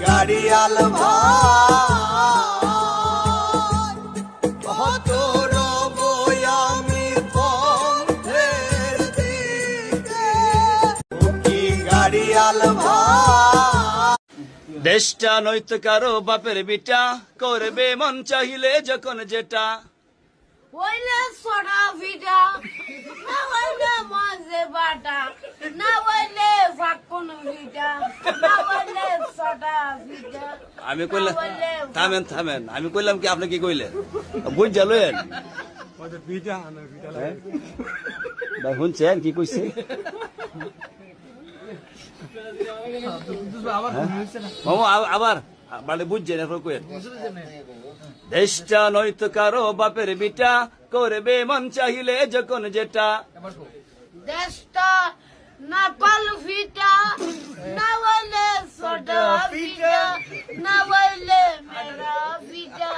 গাড়িয়াল ভাই কত রব আমি পথের দিকে ও কি গাড়িয়াল ভাই। দেশটা নয়তো কারো বাপের বিটা, করবে মন চাহিলে যখন যেটা। হইলে সোনা ভিটা, না হইলে মাঝে বাটা, না হইলে ফাঁকুন ভিটা, না হইলে সোনা ভিটা। আমি কইলাম থামেন থামেন, আমি কইলাম কি আপনি কি কইলেন বুঝ জালেন ভাই শুনছেন কি কইছে? মামা আবার মানে বুঝছেন এখন কইেন। দেশটা নয়তো কারো বাপের বিটা, করবে মন চাহিলে যখন যেটা। দেশটা না কল ভিটা, না হইলে সোনা ভিটা, না হইলে মেরা ভিটা।